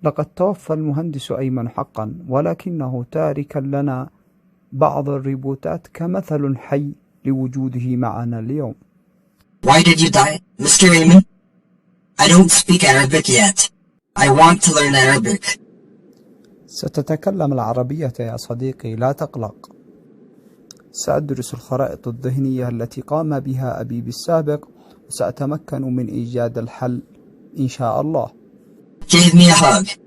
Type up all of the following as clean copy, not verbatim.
لقد توفى المهندس أيمن حقا، ولكنه تاركا لنا بعض الريبوتات كمثل حي لوجوده معنا اليوم. Why did you die, Mr. Ayman? I don't speak Arabic yet. I want to learn Arabic. ستتكلم العربية يا صديقي، لا تقلق. سأدرس الخرائط الذهنية التي قام بها أبي بالسابق، وسأتمكن من إيجاد الحل إن شاء الله. Give me a hug.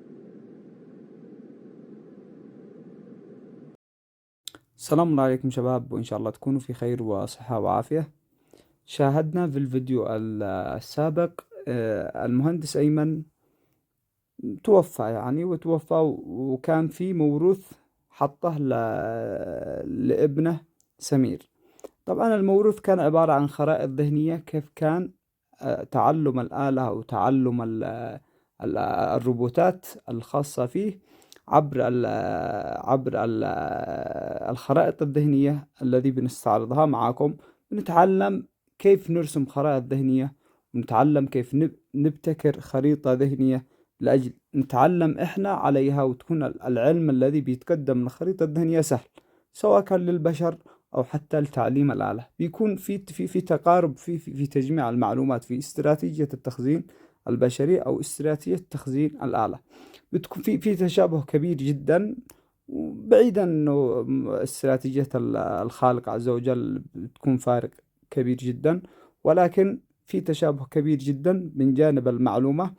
السلام عليكم شباب، وإن شاء الله تكونوا في خير وصحة وعافية. شاهدنا في الفيديو السابق المهندس أيمن توفى وتوفى، وكان في موروث حطه لابنه سمير. طبعا الموروث كان عبارة عن خرائط ذهنية كيف كان تعلم الآلة أو تعلم الروبوتات الخاصة فيه عبر الخرائط الذهنية الذي بنستعرضها معكم. بنتعلم كيف نرسم خرائط ذهنية، ونتعلم كيف نبتكر خريطة ذهنية لأجل نتعلم إحنا عليها، وتكون العلم الذي بيتقدم من الخريطة الذهنية سهل، سواء كان للبشر أو حتى لتعليم الآلة. بيكون في تقارب في تجميع المعلومات في استراتيجية التخزين البشري أو استراتيجية تخزين الآلة. بتكون في تشابه كبير جدا، بعيدا أنه استراتيجية الخالق عز وجل بتكون فارق كبير جدا، ولكن في تشابه كبير جدا من جانب المعلومة.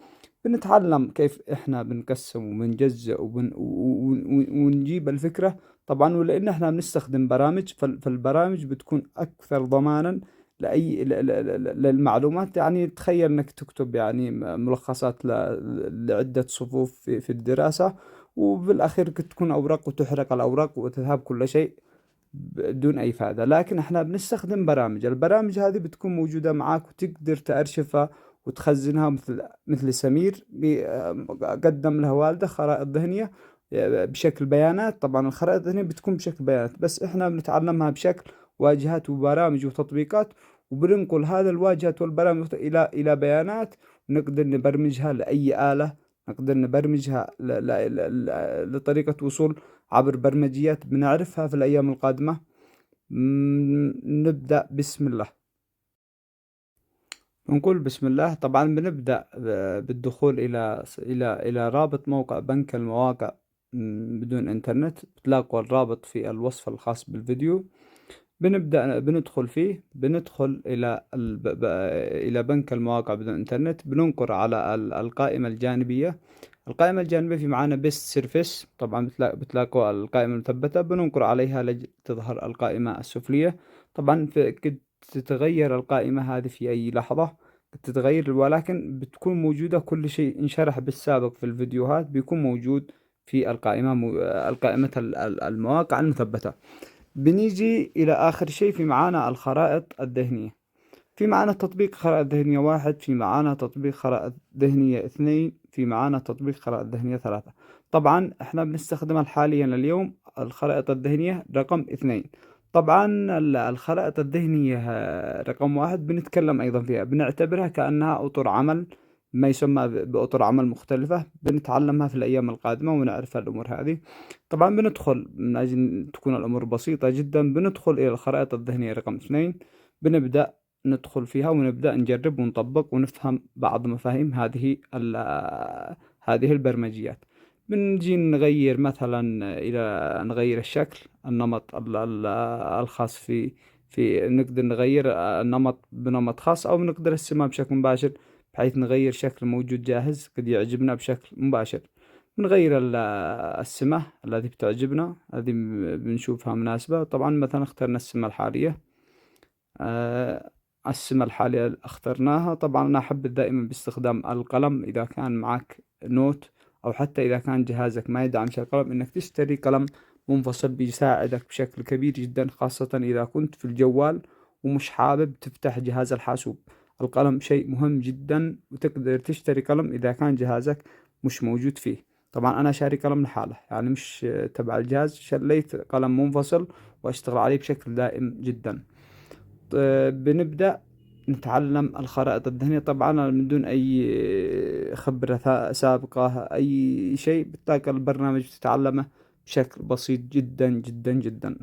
بنتعلم كيف إحنا بنقسم وبنجزء ونجيب الفكرة. طبعا ولأن إحنا بنستخدم برامج، فالبرامج بتكون أكثر ضمانا للمعلومات. تخيل إنك تكتب ملخصات لعدة صفوف في الدراسة، وبالأخير تكون أوراق وتحرق الأوراق وتذهب كل شيء بدون أي فائدة. لكن إحنا بنستخدم البرامج هذه بتكون موجودة معاك، وتقدر تأرشفها وتخزنها، مثل سمير قدم له والده خرائط ذهنية بشكل بيانات. طبعا الخرائط الذهنية بتكون بشكل بيانات، بس إحنا بنتعلمها بشكل واجهات وبرامج وتطبيقات، وبننقل هذا الواجهات والبرامج إلى بيانات، ونقدر نبرمجها لأي آلة، نقدر نبرمجها لطريقة وصول عبر برمجيات بنعرفها في الأيام القادمة. نبدأ بسم الله. نقول بسم الله. طبعا بنبدأ بالدخول إلى رابط موقع بنك المواقع بدون إنترنت. بتلاقوا الرابط في الوصف الخاص بالفيديو. بندخل فيه، بندخل إلى بنك المواقع بدون إنترنت. بننقر على القائمة الجانبية. القائمة الجانبية في معانا بيست سيرفيس. طبعا بتلاقوا القائمة المثبتة، بننقر عليها تظهر القائمة السفلية. طبعا قد تتغير القائمة هذه في أي لحظة، قد تتغير، ولكن بتكون موجودة. كل شيء انشرح بالسابق في الفيديوهات بيكون موجود في القائمة المواقع المثبتة. بنيجي إلى آخر شيء، في معانا الخرائط الذهنية. في معانا تطبيق خرائط ذهنية 1، في معانا تطبيق خرائط ذهنية 2، في معانا تطبيق خرائط ذهنية 3. طبعا احنا بنستخدمها حاليا اليوم الخرائط الذهنية رقم 2. طبعا الخرائط الذهنية رقم 1 بنتكلم أيضا فيها، بنعتبرها كأنها أطر عمل، ما يسمى بأطر عمل مختلفة. بنتعلمها في الأيام القادمة ونعرف الأمور هذه. طبعا بندخل من أجل تكون الأمور بسيطة جدا، بندخل إلى الخرائط الذهنية رقم 2. بنبدأ ندخل فيها ونبدأ نجرب ونطبق ونفهم بعض مفاهيم هذه البرمجيات. بنجي نغير مثلا نغير الشكل، النمط الخاص نقدر نغير النمط بنمط خاص، أو نقدر نرسمها بشكل مباشر، بحيث نغير شكل موجود جاهز قد يعجبنا بشكل مباشر. بنغير السمة التي بتعجبنا، هذه بنشوفها مناسبة. طبعا مثلا اخترنا السمة الحالية. السمة الحالية اخترناها. طبعا أنا أحب دائما باستخدام القلم. إذا كان معك نوت، أو حتى إذا كان جهازك ما يدعمش القلم، إنك تشتري قلم منفصل بيساعدك بشكل كبير جدا، خاصة إذا كنت في الجوال ومش حابب تفتح جهاز الحاسوب. القلم شيء مهم جدا، وتقدر تشتري قلم إذا كان جهازك مش موجود فيه. طبعا أنا شاري قلم لحاله، مش تبع الجهاز، شريت قلم منفصل وأشتغل عليه بشكل دائم جدا. بنبدأ نتعلم الخرائط الذهنية. طبعا من دون أي خبرة سابقة، أي شيء، بتلاقي البرنامج بتتعلمه بشكل بسيط جدا جدا جدا.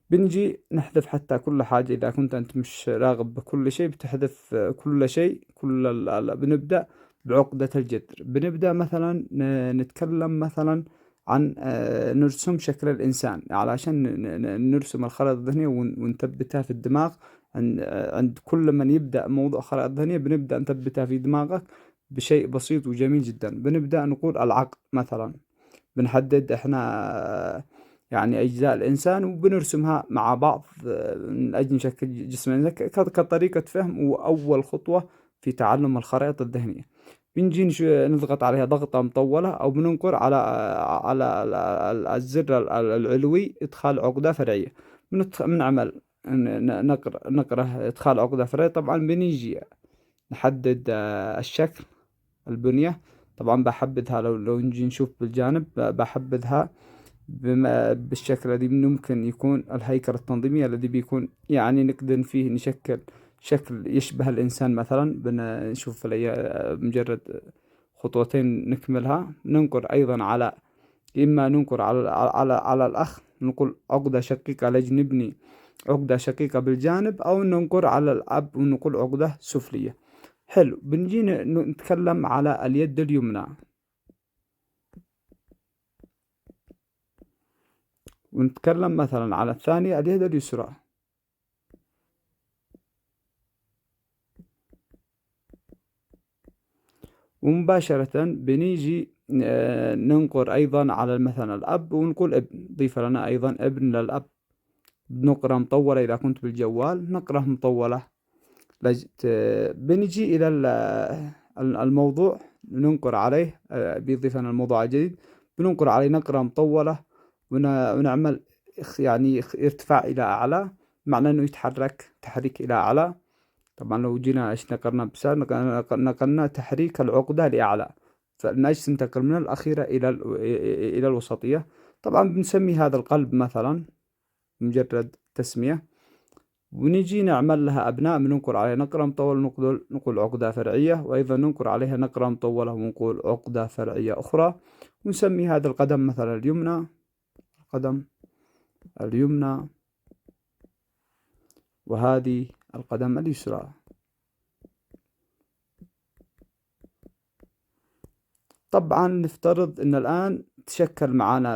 بنجي نحذف حتى كل حاجة. إذا كنت أنت مش راغب بكل شيء بتحذف كل شيء. بنبدأ بعقدة الجذر. بنبدأ مثلا نتكلم مثلا عن نرسم شكل الإنسان علشان نرسم الخرائط الذهنية ونثبتها في الدماغ. عند كل من يبدأ موضوع خرائط ذهنية بنبدأ نثبتها في دماغك بشيء بسيط وجميل جدا. بنبدأ نقول العقل مثلا. بنحدد احنا يعني أجزاء الإنسان وبنرسمها مع بعض من أجل نشكل جسم الإنسان كطريقة فهم وأول خطوة في تعلم الخرائط الذهنية. بنجي نضغط عليها ضغطة مطولة أو بننقر على الزر العلوي إدخال عقدة فرعية. بنعمل نقرأ إدخال عقدة فرعية. طبعا بنيجي نحدد الشكل، البنية. طبعا بحددها لو نجي نشوف بالجانب بحددها بالشكل الذي ممكن يكون الهيكل التنظيمي الذي بيكون يعني نقدر فيه نشكل شكل يشبه الإنسان مثلا. بنشوف مجرد خطوتين نكملها. ننقر أيضا على، إما ننقر على الأخ، نقول عقدة شقيقة لجي نبني عقدة شقيقة بالجانب، أو ننقر على الأب ونقول عقدة سفلية. حلو. بنجي نتكلم على اليد اليمنى ونتكلم مثلا على الثانية اليد اليسرى. ومباشرة بنيجي ننقر أيضا على مثلا الأب ونقول ابن. ضيف لنا أيضا ابن للأب. بنقرأ مطولة إذا كنت بالجوال نقرأ مطولة. بنجي إلى الموضوع ننقر عليه. بيضيف لنا الموضوع الجديد بننقر عليه نقرأ مطولة ونعمل يعني ارتفاع إلى أعلى، معنى أنه يتحرك تحريك إلى أعلى. طبعا لو جينا إيش نقلنا بسال نقلنا تحريك العقدة لأعلى، فنجلس ننتقل من الأخيرة إلى الوسطية. طبعا بنسمي هذا القلب مثلا، مجرد تسمية. ونجي نعمل لها أبناء بننقر عليها نقرة مطولة نقول عقدة فرعية، وأيضا ننقر عليها نقرة مطولة ونقول عقدة فرعية أخرى. ونسمي هذا القدم مثلا اليمنى، القدم اليمنى، وهذه القدم اليسرى. طبعا نفترض ان الان تشكل معنا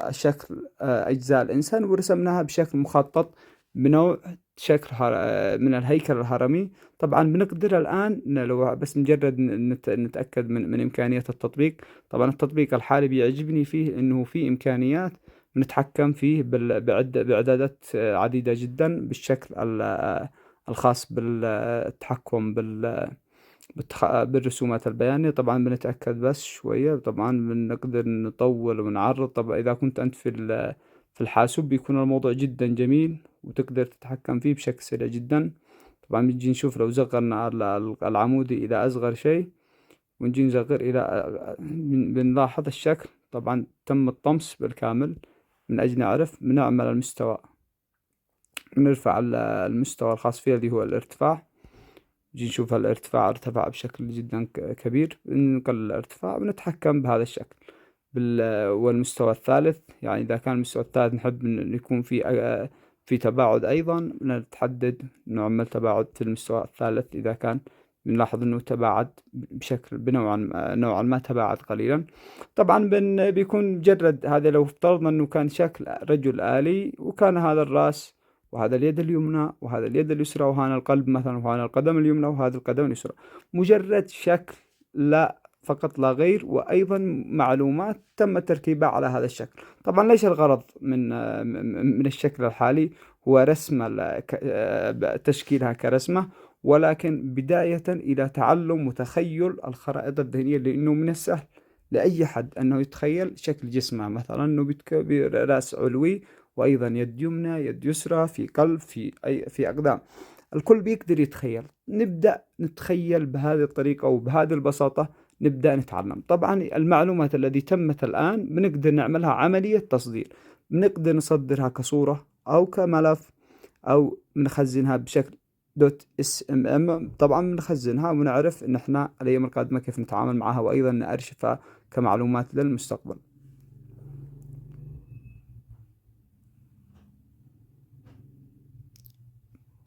الشكل اجزاء الانسان ورسمناها بشكل مخطط بنوع شكل من الهيكل الهرمي. طبعا بنقدر الان لو بس مجرد نتاكد من امكانيه التطبيق. طبعا التطبيق الحالي بيعجبني فيه انه في امكانيات نتحكم فيه باعدادات عديده جدا بالشكل الخاص بالتحكم بالرسومات البيانية. طبعا بنتأكد بس شوية. طبعا بنقدر نطول ونعرض. طبعا إذا كنت أنت في الحاسوب بيكون الموضوع جدا جميل وتقدر تتحكم فيه بشكل سريع جدا. طبعا بنجي نشوف لو صغرنا العمودي إلى أصغر شيء ونجي نصغر إلى بنلاحظ الشكل. طبعا تم الطمس بالكامل من أجل نعرف بنعمل المستوى، نرفع المستوى الخاص فيه اللي هو الارتفاع. نجي نشوف الارتفاع ارتفع بشكل جدا كبير. نقلل الارتفاع ونتحكم بهذا الشكل. والمستوى الثالث، يعني إذا كان المستوى الثالث نحب أن يكون في تباعد أيضا نتحدد نعمل تباعد في المستوى الثالث. إذا كان بنلاحظ أنه تباعد بشكل نوعا ما تباعد قليلا. طبعا بيكون مجرد هذا لو افترضنا أنه كان شكل رجل آلي وكان هذا الرأس وهذا اليد اليمنى وهذا اليد اليسرى وهنا القلب مثلا وهنا القدم اليمنى وهذا القدم اليسرى. مجرد شكل لا فقط لا غير، وأيضا معلومات تم تركيبها على هذا الشكل. طبعا ليس الغرض من الشكل الحالي هو رسم تشكيلها كرسمة، ولكن بداية إلى تعلم وتخيل الخرائط الذهنية، لأنه من السهل لأي حد أنه يتخيل شكل جسمه مثلا أنه برأس علوي وأيضا يد يمنى يد يسرى في قلب في أقدام. الكل بيقدر يتخيل. نبدأ نتخيل بهذه الطريقة وبهذه البساطة نبدأ نتعلم. طبعا المعلومات التي تمت الآن بنقدر نعملها عملية تصدير. بنقدر نصدرها كصورة أو كملف أو نخزنها بشكل .smm. طبعا بنخزنها ونعرف ان احنا الايام القادمة كيف نتعامل معها، وايضا نأرشفها كمعلومات للمستقبل.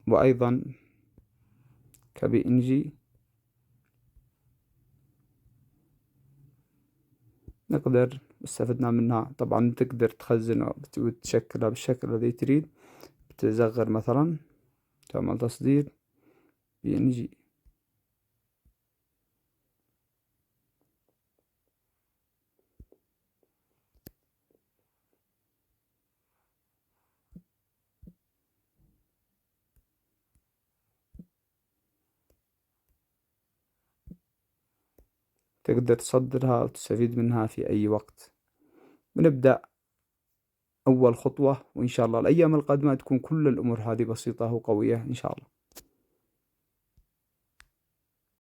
وايضا كBNG نقدر استفدنا منها. طبعا تقدر تخزنها وتشكلها بالشكل الذي تريد. بتصغر مثلا، تعمل تصدير PNG. تقدر تصدرها وتستفيد منها في أي وقت. بنبدأ أول خطوة، وإن شاء الله الأيام القادمة تكون كل الأمور هذه بسيطة وقوية إن شاء الله.